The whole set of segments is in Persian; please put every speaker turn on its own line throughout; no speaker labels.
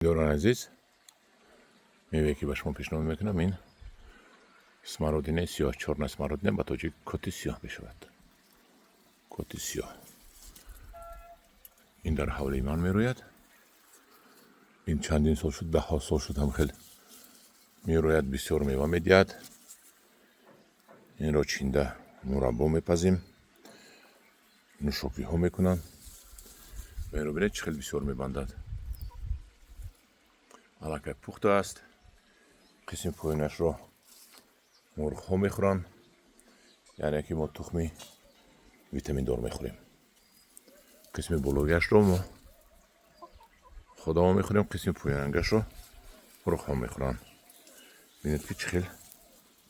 دوران عزیز میوه‌ای که به شما پیشنهاد میکنم این سمارودینه سیاه چرن سمارودینه با توجه کتی سیاه بشود. کتی سیاه این در حول ایمان میروید. این چندین سال شد، ده ها سال شد هم خیلی میروید، بسیار میوه میدهد. این را چینده مربا میپزیم، نوشابی ها میکنن و این رو بینید چه خیلی بسیار میبندد. الان پخته است. قسم پایینش را مرغ ها میخورن، یعنی که ما تخمی ویتامین دار میخوریم. قسم بلوگش رو ما خدا ما میخوریم، قسم پایینش رو مرغ ها میخورن. بینید که چه خیلی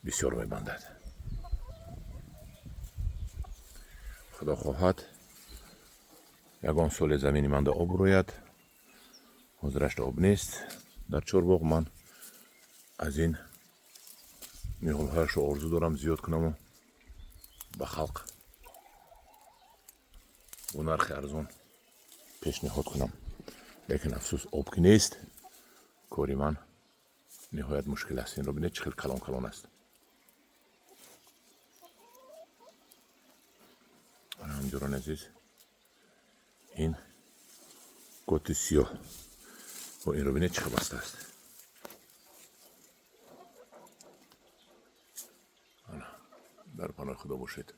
بسیار میبندد. خدا خواهد یگان سال زمینی من دا آب روید، حاضرش دا آب نیست. در چارباغ من از این میوه‌هایش رو آرزو دارم زیاد کنم و به خلق و نرخ ارزان پیشنهاد کنم، لیکن افسوس آب که نیست. کاری من نهایت مشکل است. این رو بینید چه خیلی کلان کلان است. همجوران عزیز این کتی سیاه و این رو بینید چه بسته است. در پناه خدا باشید.